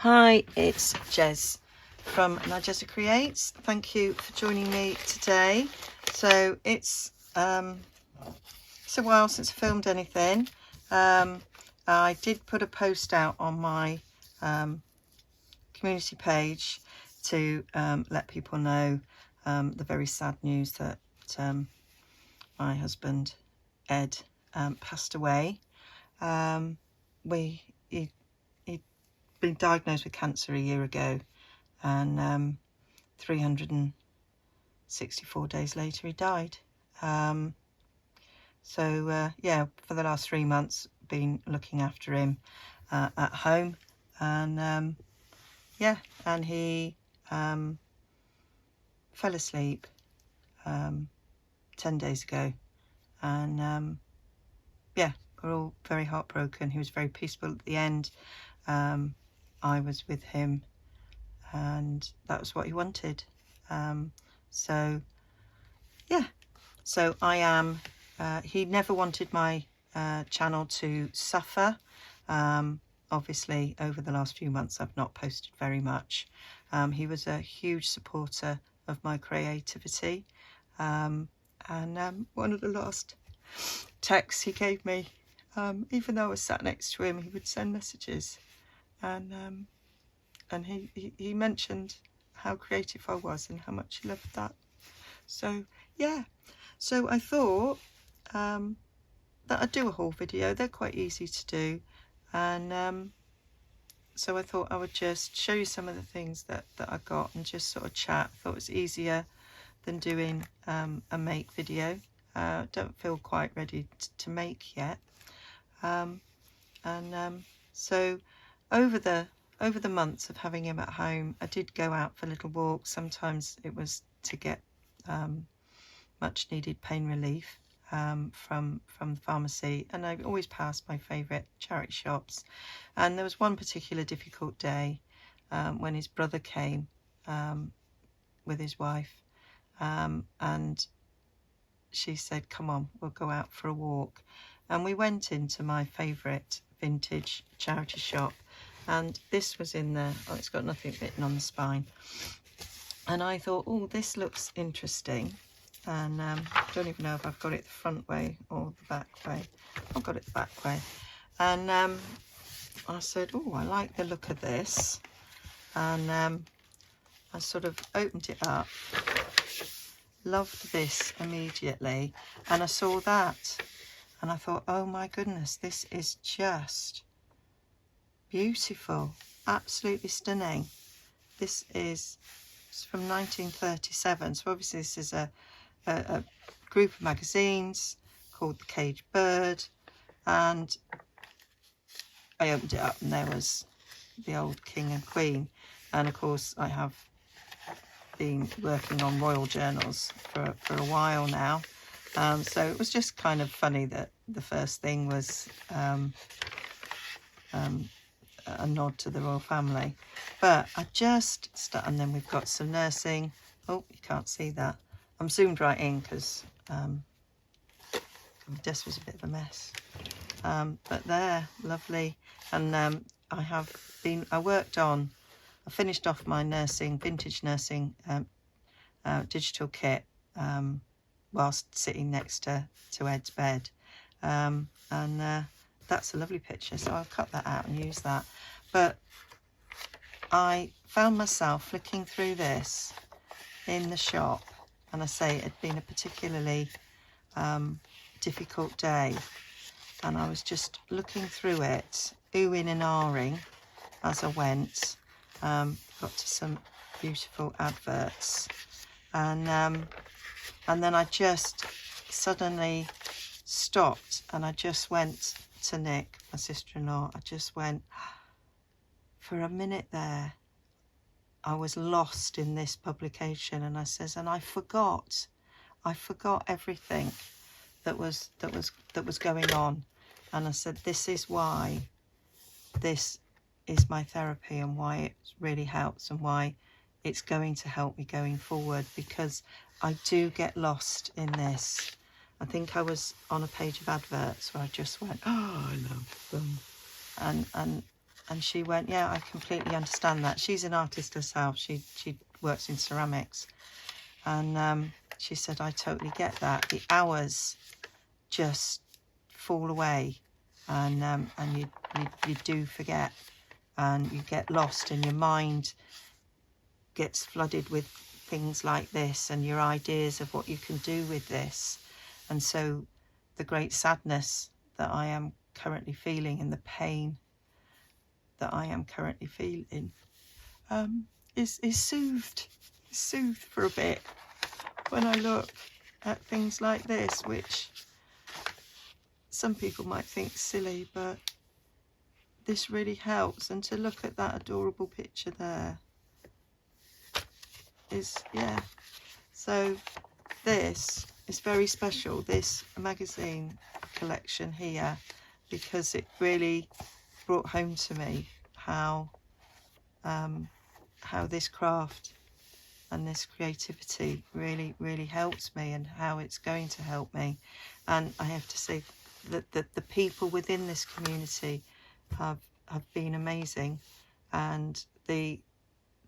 Hi, it's Jez from Nigezza Creates. Thank you for joining me today. So it's a while since I filmed anything. I did put a post out on my community page to let people know the very sad news that my husband Ed passed away. He'd been diagnosed with cancer a year ago, and 364 days later he died. Yeah, for the last 3 months been looking after him at home, and and he fell asleep 10 days ago, and we're all very heartbroken. He was very peaceful at the end. I was with him, and that was what he wanted. So I am, he never wanted my channel to suffer. Obviously over the last few months I've not posted very much. He was a huge supporter of my creativity, and one of the last texts he gave me, even though I was sat next to him, he would send messages, and he mentioned how creative I was and how much he loved that. So yeah, so I thought that I'd do a haul video. They're quite easy to do, and so I thought I would just show you some of the things that I got and just sort of chat. I thought it was easier than doing a make video. Don't feel quite ready to make yet, so over the months of having him at home, I did go out for little walks. Sometimes it was to get much needed pain relief from the pharmacy, and I always passed my favourite charity shops. And there was one particular difficult day when his brother came with his wife, and she said, "Come on, we'll go out for a walk." And we went into my favourite vintage charity shop, and this was in the, oh, it's got nothing written on the spine, and I thought, oh, this looks interesting. And I don't even know if I've got it the front way or the back way. I've got it the back way. And I said, oh, I like the look of this. And I sort of opened it up, loved this immediately, and I saw that and I thought, oh my goodness, this is just beautiful, absolutely stunning. This is from 1937, so obviously this is a group of magazines called The Caged Bird, and I opened it up and there was the old King and Queen. And of course I have been working on royal journals for a while now, so it was just kind of funny that the first thing was a nod to the royal family. But I just and then we've got some nursing. Oh, you can't see that. I'm zoomed right in because the desk was a bit of a mess, but they're lovely. And I finished off my vintage nursing digital kit whilst sitting next to Ed's bed, and that's a lovely picture, so I'll cut that out and use that. But I found myself flicking through this in the shop, and I say it had been a particularly difficult day, and I was just looking through it, oohing and ahhing as I went. Got to some beautiful adverts, and then I just suddenly stopped, and I just went to Nick, my sister-in-law. I just went, for a minute there I was lost in this publication, and I says, and I forgot everything that was going on. And I said, this is why this is my therapy, and why it really helps, and why it's going to help me going forward, because I do get lost in this. I think I was on a page of adverts where I just went, oh, I love them, and and she went, yeah, I completely understand that. She's an artist herself. She works in ceramics, and she said, I totally get that. The hours just fall away, and you do forget, and you get lost, and your mind gets flooded with things like this and your ideas of what you can do with this. And so the great sadness that I am currently feeling and the pain that I am currently feeling is soothed for a bit when I look at things like this, which some people might think silly, but this really helps. And to look at that adorable picture there is, yeah. So this is very special, this magazine collection here, because it really brought home to me how this craft and this creativity really helps me, and how it's going to help me. And I have to say that the people within this community have been amazing, and the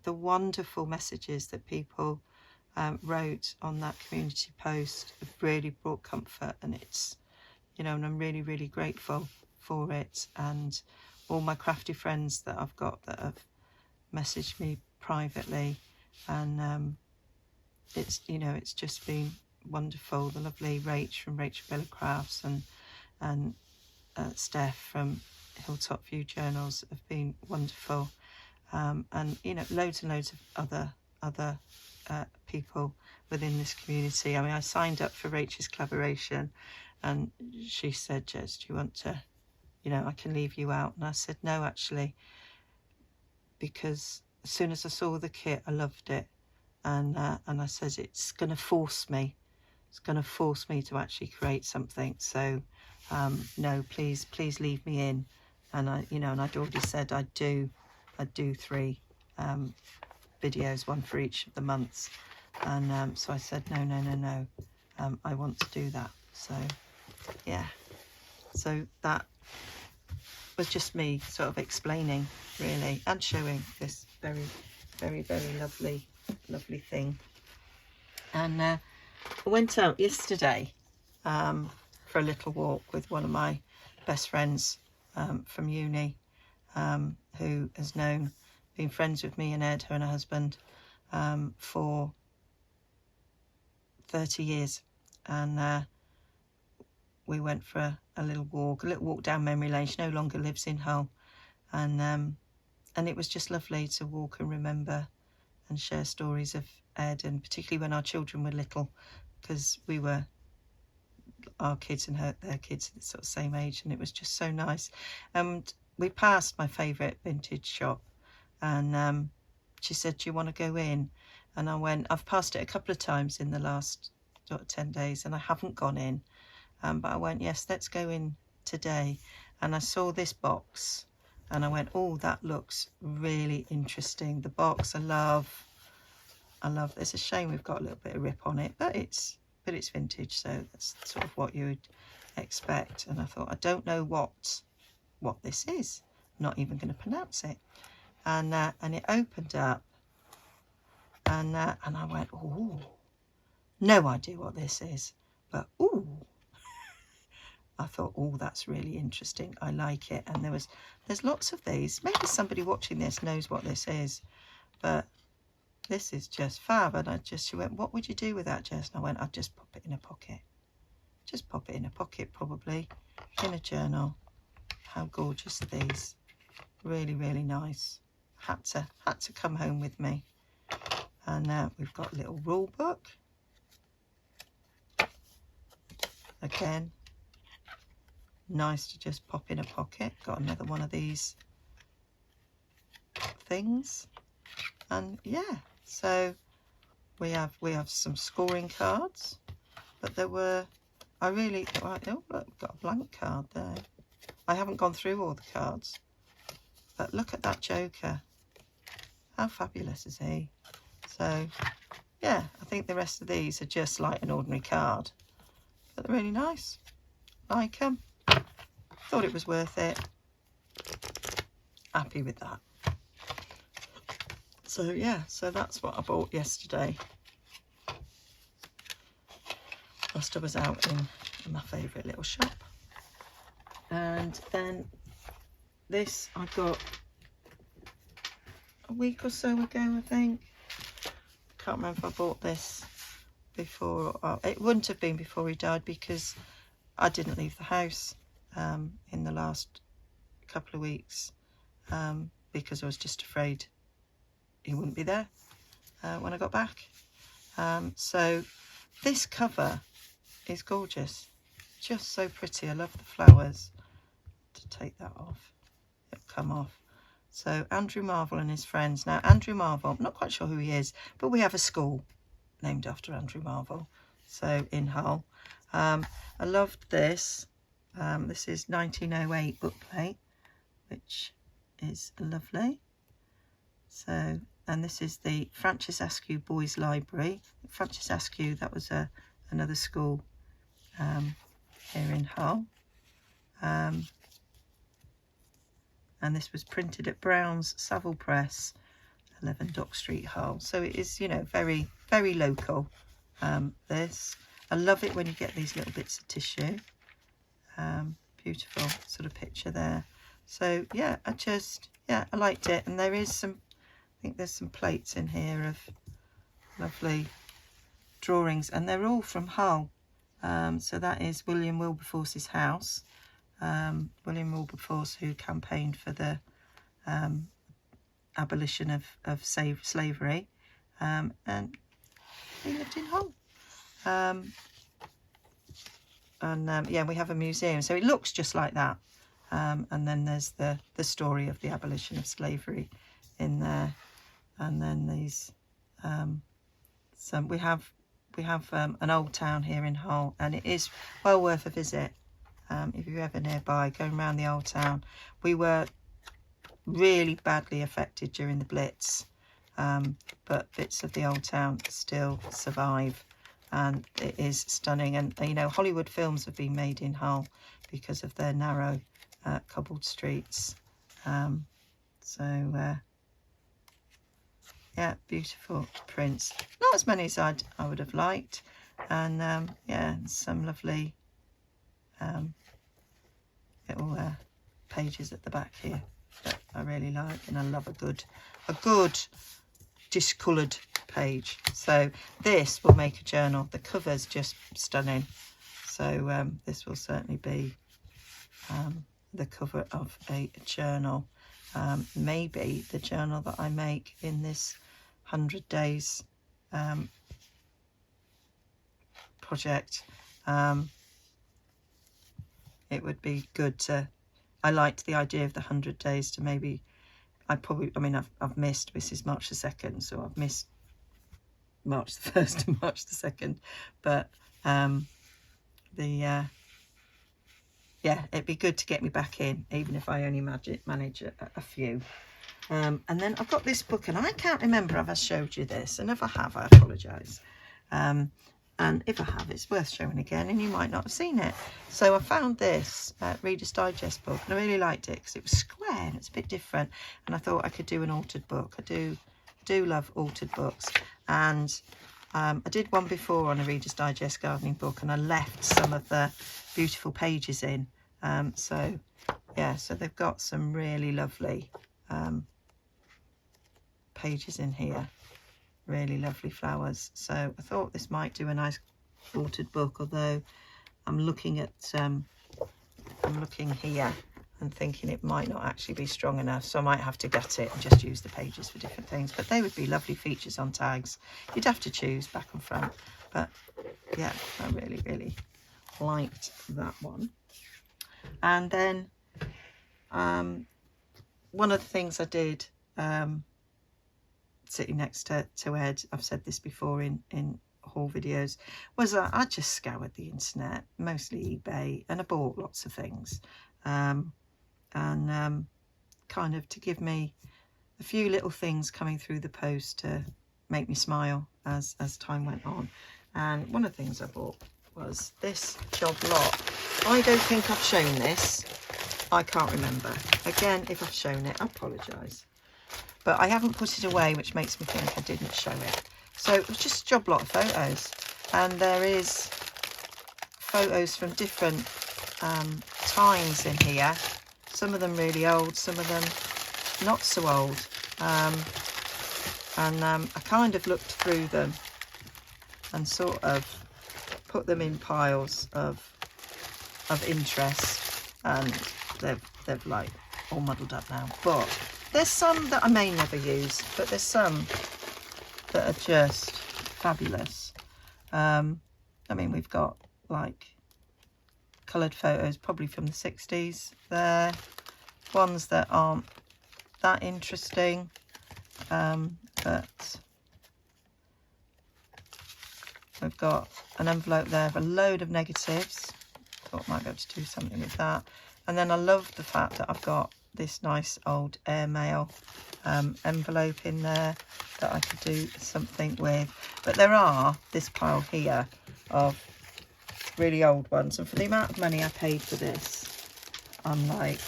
wonderful messages that people wrote on that community post have really brought comfort, and it's, you know, and I'm really grateful for it. And all my crafty friends that I've got that have messaged me privately, and it's, you know, it's just been wonderful. The lovely Rach from Rachel Bella Crafts and Steph from Hilltop View Journals have been wonderful, and you know, loads and loads of other people within this community. I mean, I signed up for Rachel's collaboration, and she said, Jez, do you want to, you know, I can leave you out. And I said, no, actually, because as soon as I saw the kit, I loved it, and I said, it's going to force me. It's going to force me to actually create something. So no, please leave me in. And I, you know, and I'd already said I'd do 3 videos, 1 for each of the months. And so I said, no, I want to do that. So yeah, so that was just me sort of explaining really, and showing this very lovely thing. And I went out yesterday for a little walk with one of my best friends from uni, who has been friends with me and Ed, her and her husband, for 30 years. And we went for a little walk down memory lane. She no longer lives in Hull, and it was just lovely to walk and remember and share stories of Ed, and particularly when our children were little, because our kids and their kids are the sort of same age, and it was just so nice. And we passed my favourite vintage shop, and she said, do you want to go in? And I went, I've passed it a couple of times in the last 10 days and I haven't gone in, but I went, yes, let's go in today. And I saw this box and I went, oh, that looks really interesting. The box, I love. It's a shame we've got a little bit of rip on it, but it's vintage, so that's sort of what you would expect. And I thought, I don't know what this is. I'm not even going to pronounce it. And it opened up, and I went, oh, no idea what this is, but ooh. I thought, oh, that's really interesting. I like it. And there's lots of these. Maybe somebody watching this knows what this is, but this is just fab. And she went, what would you do with that, Jess? And I went, I'd just pop it in a pocket. Just pop it in a pocket, probably, in a journal. How gorgeous are these? Really nice. Had to come home with me. And we've got a little rule book. Again, nice to just pop in a pocket. Got another one of these things. And yeah, so we have some scoring cards, but there were, oh look, got a blank card there. I haven't gone through all the cards, but look at that Joker. How fabulous is he? So yeah, I think the rest of these are just like an ordinary card, but they're really nice. Like them. Thought it was worth it. happy with that. So yeah, so that's what I bought yesterday whilst I was out in my favourite little shop. And then this I got a week or so ago, I think. Can't remember if I bought this before. It wouldn't have been before he died, because I didn't leave the house in the last couple of weeks because I was just afraid he wouldn't be there when I got back. So this cover is gorgeous, just so pretty. I love the flowers. To take that off, it'll come off. So Andrew Marvell and his friends. Now Andrew Marvell, I'm not quite sure who he is, but we have a school named after Andrew Marvell, so in Hull. I loved this. This is 1908 bookplate, which is lovely. So, and this is the Francis Askew Boys Library. Francis Askew, that was another school here in Hull. And this was printed at Brown's Savile Press, 11 Dock Street, Hull. So it is, you know, very, very local, this. I love it when you get these little bits of tissue. Beautiful sort of picture there. So yeah, I liked it. And there is some, I think there's some plates in here of lovely drawings, and they're all from Hull. So that is William Wilberforce's house. William Wilberforce, who campaigned for the abolition of slavery, and he lived in Hull. Yeah, we have a museum, so it looks just like that. And then there's the story of the abolition of slavery in there, and then these we have an old town here in Hull, and it is well worth a visit. If you're ever nearby, going around the old town. We were really badly affected during the Blitz, but bits of the old town still survive, and it is stunning. And you know, Hollywood films have been made in Hull because of their narrow cobbled streets. Yeah, beautiful prints. Not as many as I would have liked, and yeah, some lovely little pages at the back here that I really like, and I love a good discoloured page. So this will make a journal. The cover's just stunning, so this will certainly be the cover of a journal. Maybe the journal that I make in this 100 days project. It would be good to, I liked the idea of the 100 days to maybe, I mean, I've missed, this is March the 2nd, so I've missed March the 1st and March the 2nd, but yeah, it'd be good to get me back in, even if I only manage a few. And then I've got this book, and I can't remember if I showed you this, and if I have, I apologise. And if I have, it's worth showing again, and you might not have seen it. So I found this Reader's Digest book, and I really liked it because it was square and it's a bit different, and I thought I could do an altered book. I do love altered books, and I did one before on a Reader's Digest gardening book, and I left some of the beautiful pages in. So yeah, so they've got some really lovely pages in here. Really lovely flowers. So I thought this might do a nice altered book, although I'm looking at I'm looking here and thinking it might not actually be strong enough, so I might have to gut it and just use the pages for different things. But they would be lovely features on tags. You'd have to choose back and front, but yeah, I really liked that one. And then one of the things I did sitting next to Ed, I've said this before in haul videos, was I just scoured the internet, mostly eBay, and I bought lots of things, and kind of to give me a few little things coming through the post to make me smile as time went on. And one of the things I bought was this job lot. I don't think I've shown this. I can't remember. Again, if I've shown it, I apologise. But I haven't put it away, which makes me think I didn't show it. So it was just a job lot of photos. And there is photos from different times in here. Some of them really old, some of them not so old. I kind of looked through them and sort of put them in piles of interest, and they've like all muddled up now. But there's some that I may never use, but there's some that are just fabulous. I mean, we've got like coloured photos probably from the 60s there, ones that aren't that interesting, but we've got an envelope there of a load of negatives. Thought I might be able to do something with that. And then I love the fact that I've got this nice old airmail envelope in there that I could do something with. But there are this pile here of really old ones, and for the amount of money I paid for this, I'm like,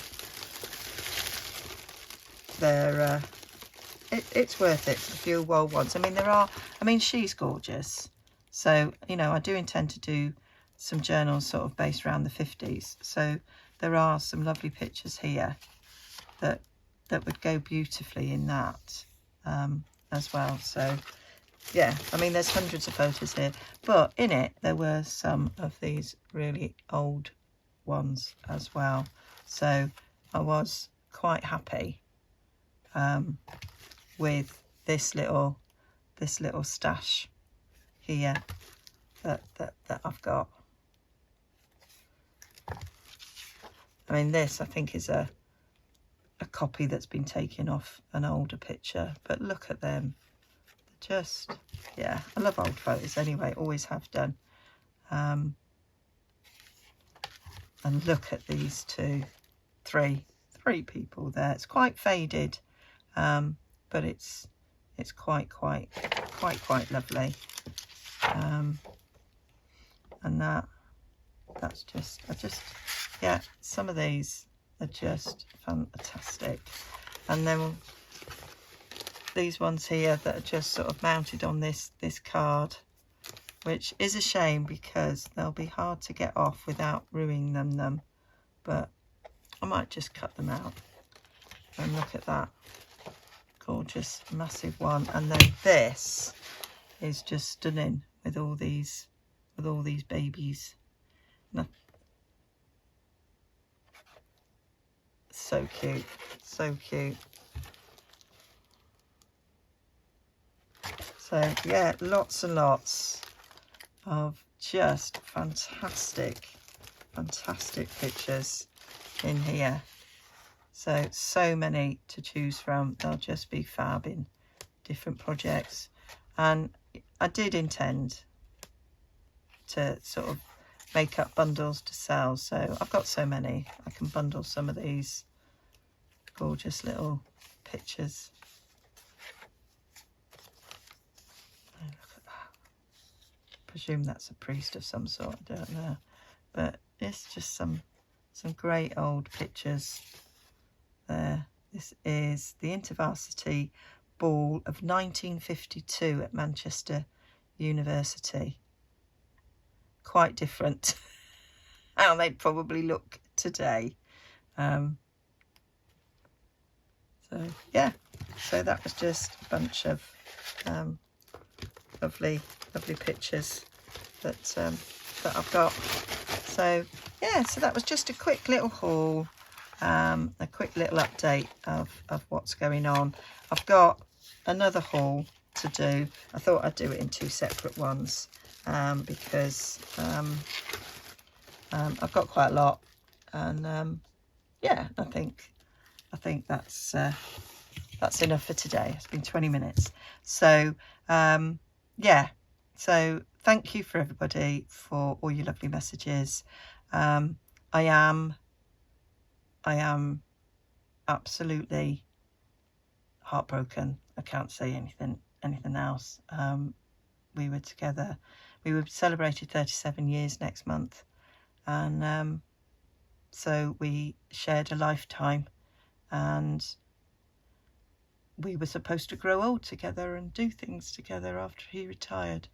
they're it's worth it for the few old ones. I mean, she's gorgeous, so you know, I do intend to do some journals sort of based around the 50s, so there are some lovely pictures here that would go beautifully in that as well. So yeah, I mean, there's hundreds of photos here, but in it there were some of these really old ones as well, so I was quite happy with this little stash here that I've got. I mean, this I think is a copy that's been taken off an older picture, but look at them. They're just, yeah, I love old photos anyway, always have done. And look at these three people there. It's quite faded, but it's quite lovely. And that's just, yeah, some of these are just fantastic. And then these ones here that are just sort of mounted on this card, which is a shame because they'll be hard to get off without ruining them, but I might just cut them out. And look at that gorgeous massive one. And then this is just stunning with all these babies. So cute, so cute. So yeah, lots and lots of just fantastic pictures in here. So many to choose from. They'll just be fab in different projects. And I did intend to sort of make up bundles to sell, so I've got so many I can bundle some of these gorgeous little pictures. Oh, look at that. Presume that's a priest of some sort, I don't know, but it's just some great old pictures there. This is the InterVarsity Ball of 1952 at Manchester University. Quite different how they'd probably look today. So yeah, so that was just a bunch of lovely pictures that I've got. So yeah, so that was just a quick little haul, a quick little update of what's going on. I've got another haul to do. I thought I'd do it in two separate ones, because I've got quite a lot, and yeah, I think that's enough for today. It's been 20 minutes. So yeah, so thank you for everybody for all your lovely messages. I am absolutely heartbroken. I can't say anything else. We were together. We celebrated 37 years next month, and So we shared a lifetime, and we were supposed to grow old together and do things together after he retired.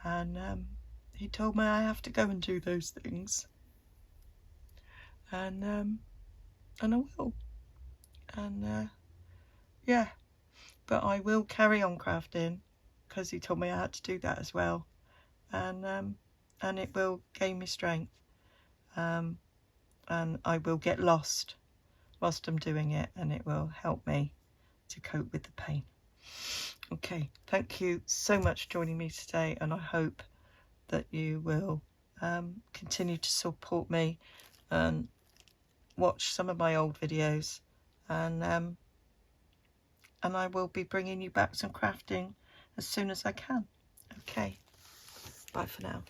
And he told me I have to go and do those things, and I will. And yeah, but I will carry on crafting because he told me I had to do that as well, and it will gain me strength, and I will get lost whilst I'm doing it, and it will help me to cope with the pain. Okay, thank you so much for joining me today, and I hope that you will continue to support me and watch some of my old videos, and I will be bringing you back some crafting as soon as I can. Okay, bye for now.